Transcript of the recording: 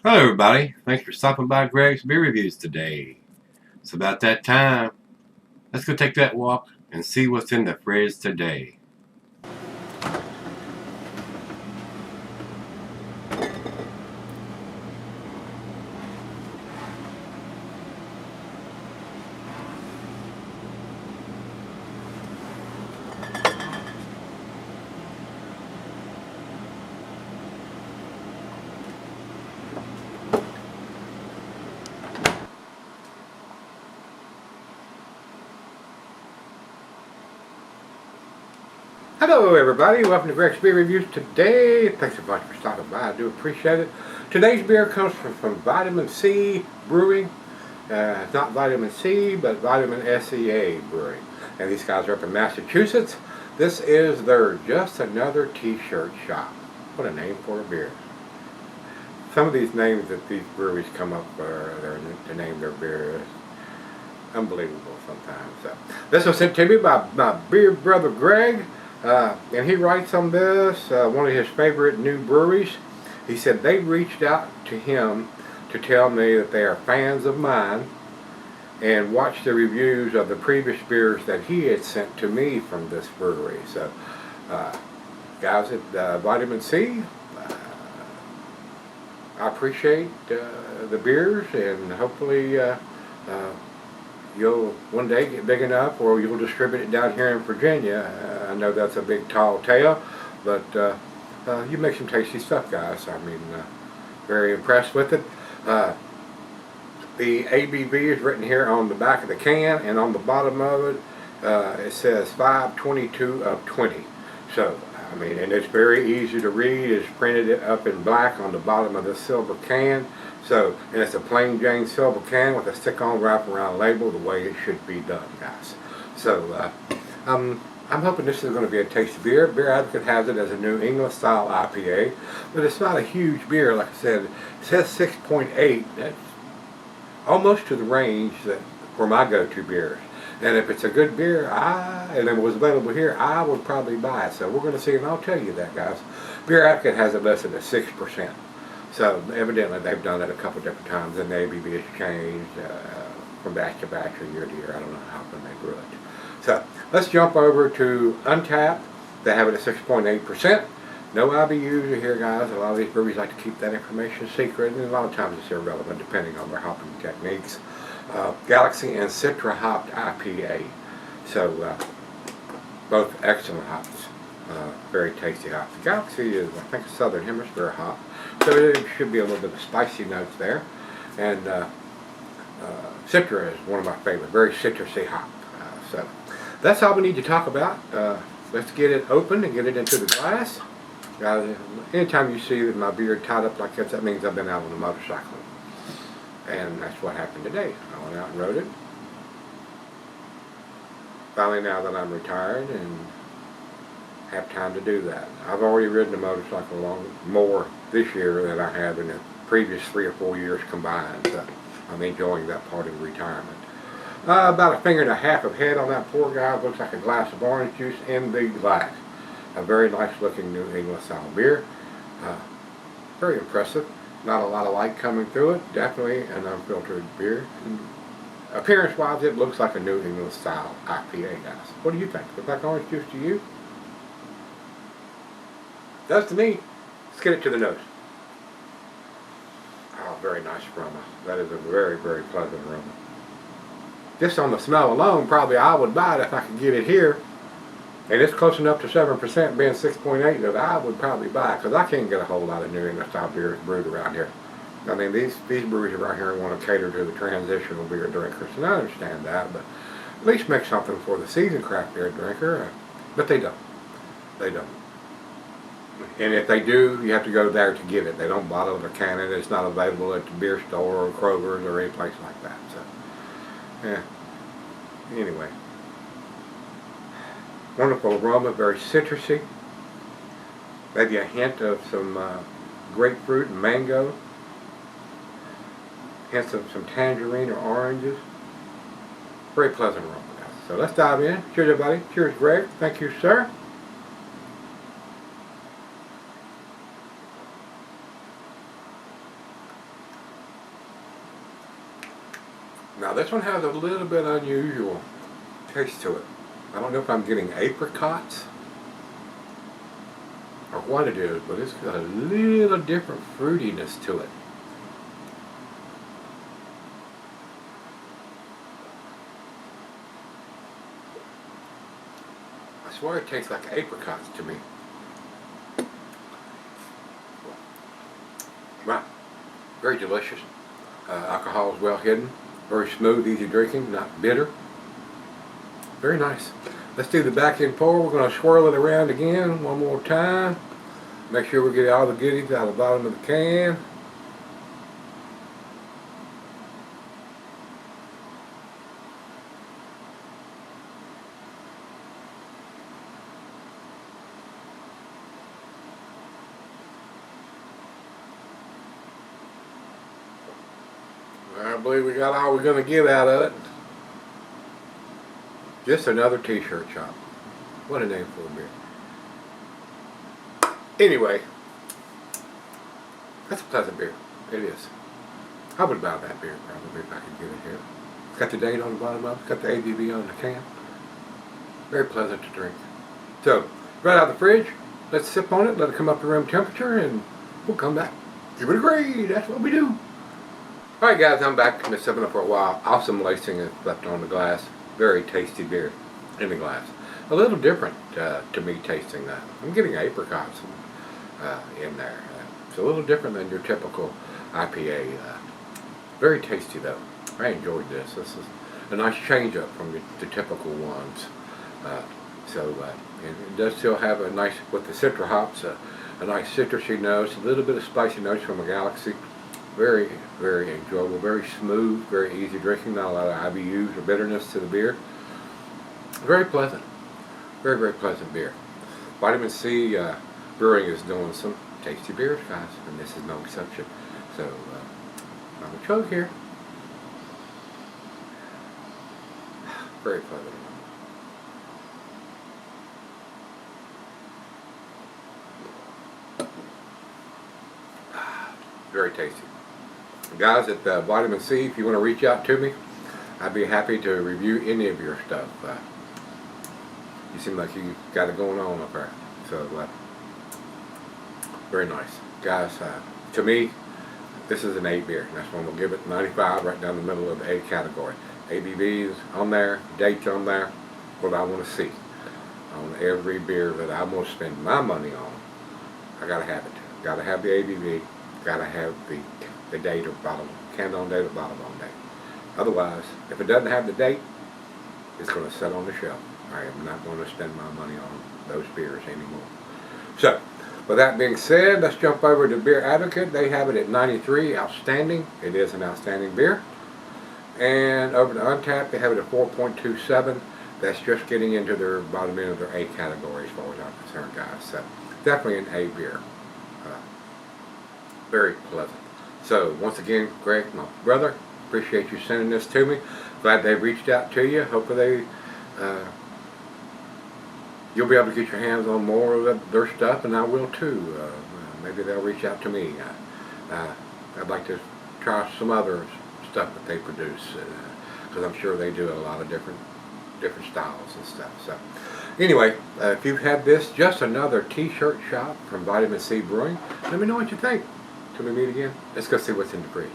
Hello everybody, thanks for stopping by Gregsbeerreviews today. It's about that time. Let's go take that walk and see what's in the fridge today. Hello everybody, welcome to Gregsbeerreviews today. Thanks so much for stopping by, I do appreciate it. Today's beer comes from Vitamin C Brewing. It's not Vitamin C, but Vitamin SEA Brewing. And these guys are up in Massachusetts. This is their Just Another T-Shirt Shop. What a name for a beer. Some of these names that these breweries come up to name their beer is unbelievable sometimes. So, this was sent to me by my beer brother Greg. And he writes on this, one of his favorite new breweries. He said they reached out to him to tell me that they are fans of mine and watched the reviews of the previous beers that he had sent to me from this brewery. So, guys at Vitamin C, I appreciate the beers, and hopefully you'll one day get big enough or you'll distribute it down here in Virginia. I know that's a big tall tale, but you make some tasty stuff, guys. I mean, very impressed with it. The ABV is written here on the back of the can, and on the bottom of it it says 522 of 20. So, I mean, and it's very easy to read. It's printed up in black on the bottom of the silver can. So, and it's a plain Jane silver can with a stick-on wrap-around label, the way it should be done, guys. So, I'm hoping this is going to be a tasty beer. Beer Advocate has it as a New England style IPA, but it's not a huge beer. Like I said, it says 6.8. That's almost to the range that for my go-to beers. And if it's a good beer, and it was available here, I would probably buy it. So we're going to see, and I'll tell you that, guys. Beer Advocate has it listed at 6%. So evidently they've done it a couple different times, and the ABV has changed from batch to batch or year to year. I don't know how often they brew it. So let's jump over to Untapped. They have it at 6.8%. No IBUs are here, guys. A lot of these breweries like to keep that information secret, and a lot of times it's irrelevant depending on their hopping techniques. Galaxy and Citra hopped IPA. So both excellent hops. Very tasty hops. Galaxy is, I think, a Southern Hemisphere hop, so there should be a little bit of spicy notes there. And Citra is one of my favorite, very citrusy hop. So that's all we need to talk about. Let's get it open and get it into the glass. Anytime you see my beard tied up like this, that means I've been out on a motorcycle. And that's what happened today. I went out and rode it. Finally, now that I'm retired and have time to do that. I've already ridden a motorcycle more this year than I have in the previous 3 or 4 years combined. So I'm enjoying that part of retirement. About a finger and a half of head on that poor guy. Looks like a glass of orange juice in the glass. A very nice looking New England style beer. Very impressive. Not a lot of light coming through it. Definitely an unfiltered beer. Appearance wise, it looks like a New England style IPA, guys. What do you think? Look like orange juice to you? Does to me. Let's get it to the nose. Oh, very nice aroma. That is a very, very pleasant aroma. Just on the smell alone, probably I would buy it if I could get it here. And it's close enough to 7%, being 6.8, that I would probably buy it, because I can't get a whole lot of New England style beers brewed around here. I mean, these breweries around here want to cater to the transitional beer drinkers, and I understand that, but at least make something for the seasoned craft beer drinker. But they don't. They don't. And if they do, you have to go there to get it. They don't bottle it or can it. It's not available at the beer store or Kroger's or any place like that. So, yeah. Anyway. Wonderful aroma, very citrusy. Maybe a hint of some grapefruit and mango. Hints of some tangerine or oranges. Very pleasant aroma, guys. So let's dive in. Cheers, everybody. Cheers, Greg. Thank you, sir. Now this one has a little bit unusual taste to it. I don't know if I'm getting apricots or what it is, but it's got a little different fruitiness to it. I swear it tastes like apricots to me. Wow, very delicious. Alcohol is well hidden, very smooth, easy drinking, not bitter. Very nice. Let's do the back end pour. We're going to swirl it around again one more time. Make sure we get all the goodies out of the bottom of the can. I believe we got all we're going to get out of it. Just another t-shirt shop. What a name for a beer. Anyway, that's a pleasant beer. It is. I would buy that beer probably if I could get it here. It's got the date on the bottom of it. It's got the ABV on the can. Very pleasant to drink. So, right out of the fridge, let's sip on it, let it come up to room temperature, and we'll come back. Give it a grade. That's what we do. Alright guys, I'm back. Been sipping it for a while. Awesome lacing is left on the glass. Very tasty beer in the glass. A little different to me tasting that. I'm getting apricots in there. It's a little different than your typical IPA. Very tasty though. I enjoyed this. This is a nice change up from the typical ones. And it does still have a nice, with the citra hops, a nice citrusy nose, a little bit of spicy notes from a Galaxy. Very, very enjoyable, very smooth, very easy drinking, not a lot of IBUs or bitterness to the beer. Very pleasant. Very, very pleasant beer. Vitamin C Brewing is doing some tasty beers, guys, and this is no exception. So, I'm a chug here. Very pleasant. Very tasty. Guys at Vitamin C, if you want to reach out to me, I'd be happy to review any of your stuff. You seem like you got it going on up there. So, very nice. Guys, to me, this is an A beer. That's one we'll give it 95, right down the middle of the A category. ABV is on there, dates on there, what I want to see. On every beer that I want to spend my money on, I gotta have it. Gotta have the ABV, gotta have the date or bottle, can on date or bottle on date. Otherwise, if it doesn't have the date, it's going to sit on the shelf. I am not going to spend my money on those beers anymore. So, with that being said, let's jump over to Beer Advocate. They have it at 93, outstanding. It is an outstanding beer. And over to Untapped, they have it at 4.27. That's just getting into their bottom end of their A category as far as I'm concerned, guys. So, definitely an A beer. Very pleasant. So, once again, Greg, my brother, appreciate you sending this to me. Glad they reached out to you. Hopefully you'll be able to get your hands on more of their stuff, and I will too. Maybe they'll reach out to me. I'd like to try some other stuff that they produce, because I'm sure they do a lot of different styles and stuff. So, anyway, if you've had this, just another t-shirt shop from Vitamin C Brewing, let me know what you think. Till we meet again, let's go see what's in the fridge.